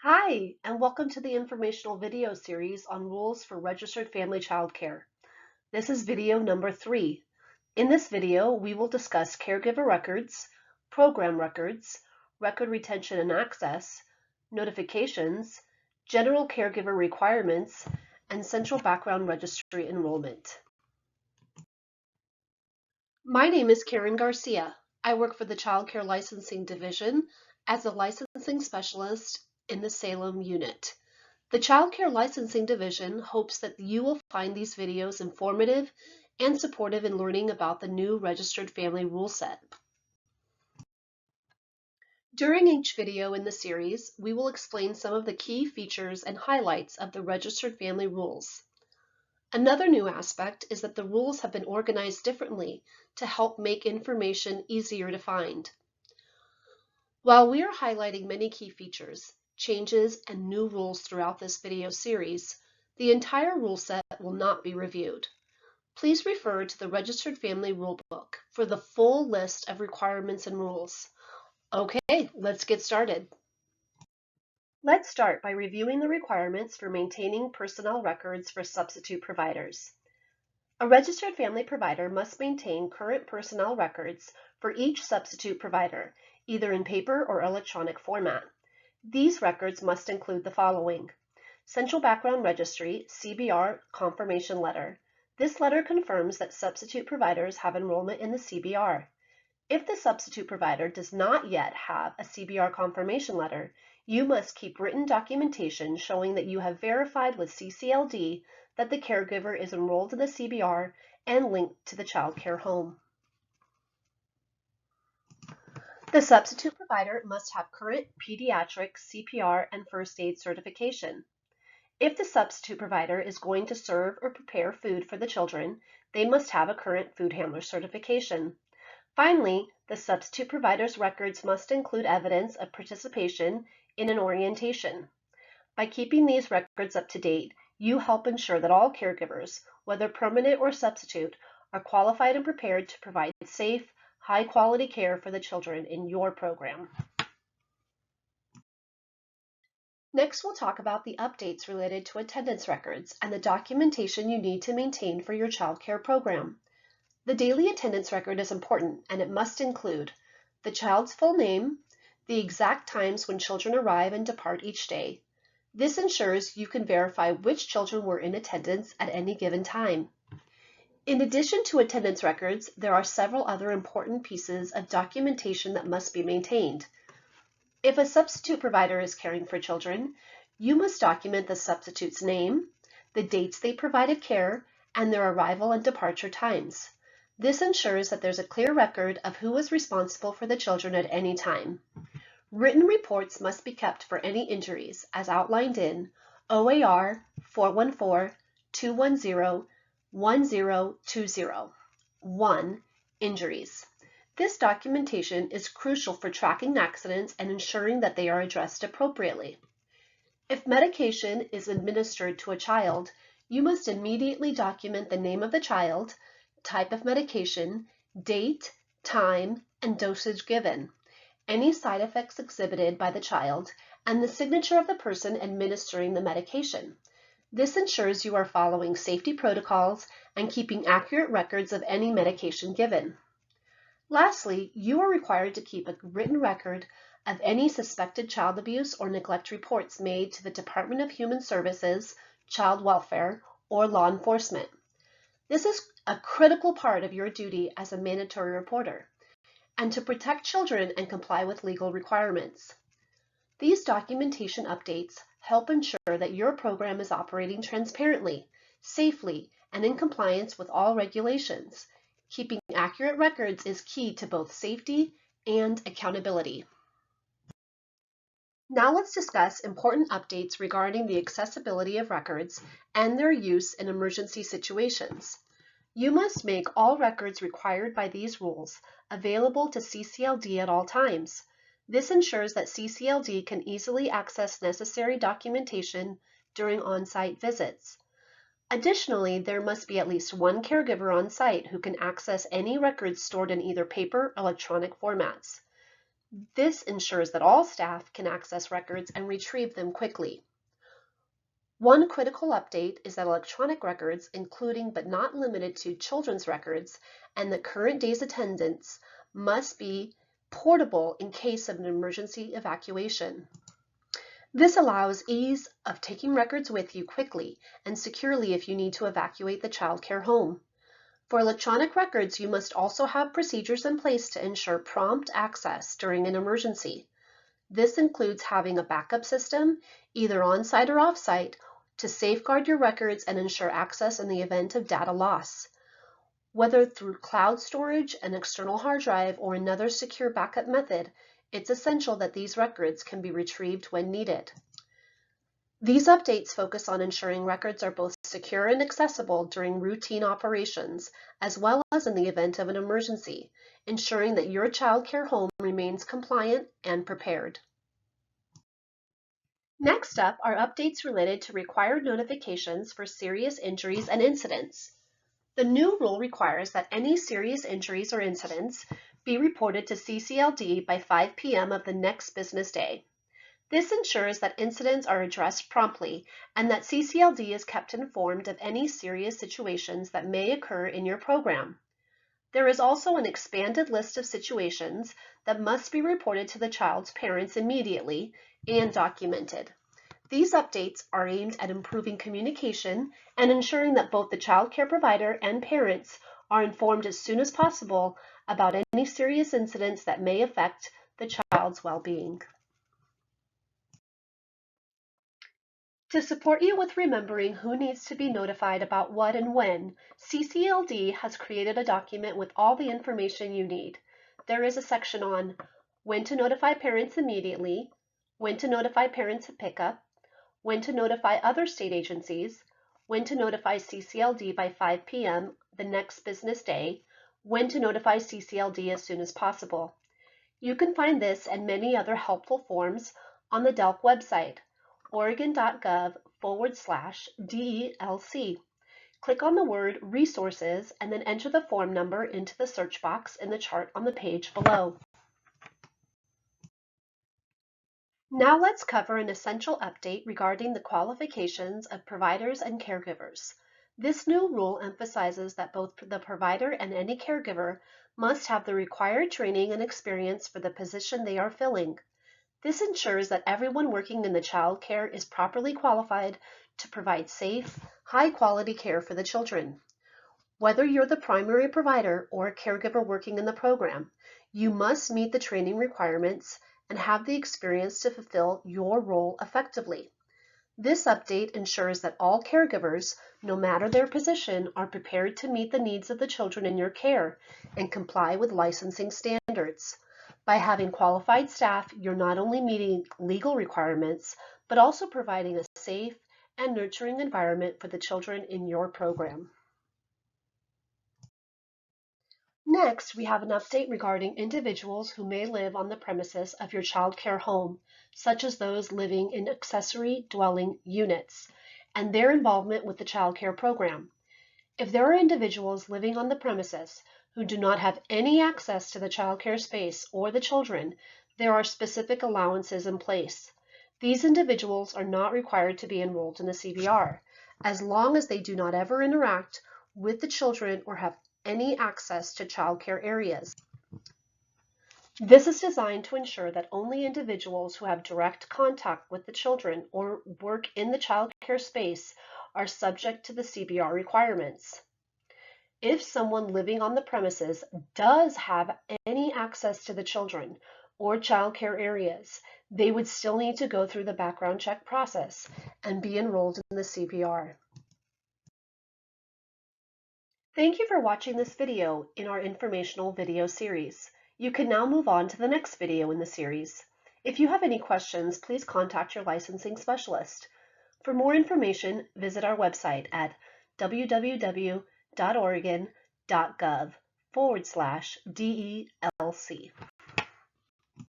Hi, and welcome to the informational video series on rules for registered family childcare. This is video number 3. In this video, we will discuss caregiver records, program records, record retention and access, notifications, general caregiver requirements, and central background registry enrollment. My name is Karen Garcia. I work for the Child Care Licensing Division as a licensing specialist in the Salem unit. The Child Care Licensing Division hopes that you will find these videos informative and supportive in learning about the new Registered Family Rule Set. During each video in the series, we will explain some of the key features and highlights of the Registered Family Rules. Another new aspect is that the rules have been organized differently to help make information easier to find. While we are highlighting many key features, changes, and new rules throughout this video series, the entire rule set will not be reviewed. Please refer to the Registered Family Rulebook for the full list of requirements and rules. Okay, let's get started. Let's start by reviewing the requirements for maintaining personnel records for substitute providers. A registered family provider must maintain current personnel records for each substitute provider, either in paper or electronic format. These records must include the following: Central Background Registry, CBR confirmation letter. This letter confirms that substitute providers have enrollment in the CBR. If the substitute provider does not yet have a CBR confirmation letter, you must keep written documentation showing that you have verified with CCLD that the caregiver is enrolled in the CBR and linked to the child care home. The substitute provider must have current pediatric CPR and first aid certification. If the substitute provider is going to serve or prepare food for the children, they must have a current food handler certification. Finally, the substitute provider's records must include evidence of participation in an orientation. By keeping these records up to date, you help ensure that all caregivers, whether permanent or substitute, are qualified and prepared to provide safe, high-quality care for the children in your program. Next, we'll talk about the updates related to attendance records and the documentation you need to maintain for your child care program. The daily attendance record is important, and it must include the child's full name, the exact times when children arrive and depart each day. This ensures you can verify which children were in attendance at any given time. In addition to attendance records, there are several other important pieces of documentation that must be maintained. If a substitute provider is caring for children, you must document the substitute's name, the dates they provided care, and their arrival and departure times. This ensures that there's a clear record of who was responsible for the children at any time. Written reports must be kept for any injuries as outlined in OAR 414-210-1020. 1. Injuries. This documentation is crucial for tracking accidents and ensuring that they are addressed appropriately. If medication is administered to a child, you must immediately document the name of the child, type of medication, date, time, and dosage given, any side effects exhibited by the child, and the signature of the person administering the medication. This ensures you are following safety protocols and keeping accurate records of any medication given. Lastly, you are required to keep a written record of any suspected child abuse or neglect reports made to the Department of Human Services, Child Welfare, or law enforcement. This is a critical part of your duty as a mandatory reporter, and to protect children and comply with legal requirements. These documentation updates help ensure that your program is operating transparently, safely, and in compliance with all regulations. Keeping accurate records is key to both safety and accountability. Now let's discuss important updates regarding the accessibility of records and their use in emergency situations. You must make all records required by these rules available to CCLD at all times. This ensures that CCLD can easily access necessary documentation during on-site visits. Additionally, there must be at least one caregiver on site who can access any records stored in either paper or electronic formats. This ensures that all staff can access records and retrieve them quickly. One critical update is that electronic records, including but not limited to children's records and the current day's attendance, must be portable in case of an emergency evacuation. This allows ease of taking records with you quickly and securely if you need to evacuate the child care home. For electronic records, you must also have procedures in place to ensure prompt access during an emergency. This includes having a backup system, either on-site or off-site, to safeguard your records and ensure access in the event of data loss. Whether through cloud storage, an external hard drive, or another secure backup method, it's essential that these records can be retrieved when needed. These updates focus on ensuring records are both secure and accessible during routine operations, as well as in the event of an emergency, ensuring that your child care home remains compliant and prepared. Next up are updates related to required notifications for serious injuries and incidents. The new rule requires that any serious injuries or incidents be reported to CCLD by 5 p.m. of the next business day. This ensures that incidents are addressed promptly and that CCLD is kept informed of any serious situations that may occur in your program. There is also an expanded list of situations that must be reported to the child's parents immediately and documented. These updates are aimed at improving communication and ensuring that both the child care provider and parents are informed as soon as possible about any serious incidents that may affect the child's well-being. To support you with remembering who needs to be notified about what and when, CCLD has created a document with all the information you need. There is a section on when to notify parents immediately, when to notify parents at pickup, when to notify other state agencies, when to notify CCLD by 5 p.m. the next business day, when to notify CCLD as soon as possible. You can find this and many other helpful forms on the DELC website, oregon.gov/DELC. Click on the word Resources and then enter the form number into the search box in the chart on the page below. Now let's cover an essential update regarding the qualifications of providers and caregivers. This new rule emphasizes that both the provider and any caregiver must have the required training and experience for the position they are filling. This ensures that everyone working in the child care is properly qualified to provide safe, high-quality care for the children. Whether you're the primary provider or a caregiver working in the program, you must meet the training requirements and have the experience to fulfill your role effectively. This update ensures that all caregivers, no matter their position, are prepared to meet the needs of the children in your care and comply with licensing standards. By having qualified staff, you're not only meeting legal requirements, but also providing a safe and nurturing environment for the children in your program. Next, we have an update regarding individuals who may live on the premises of your child care home, such as those living in accessory dwelling units, and their involvement with the child care program. If there are individuals living on the premises who do not have any access to the child care space or the children, there are specific allowances in place. These individuals are not required to be enrolled in the CVR, as long as they do not ever interact with the children or have any access to child care areas. This is designed to ensure that only individuals who have direct contact with the children or work in the child care space are subject to the CVR requirements. If someone living on the premises does have any access to the children or child care areas, they would still need to go through the background check process and be enrolled in the CVR. Thank you for watching this video in our informational video series. You can now move on to the next video in the series. If you have any questions, please contact your licensing specialist. For more information, visit our website at www.oregon.gov/DELC.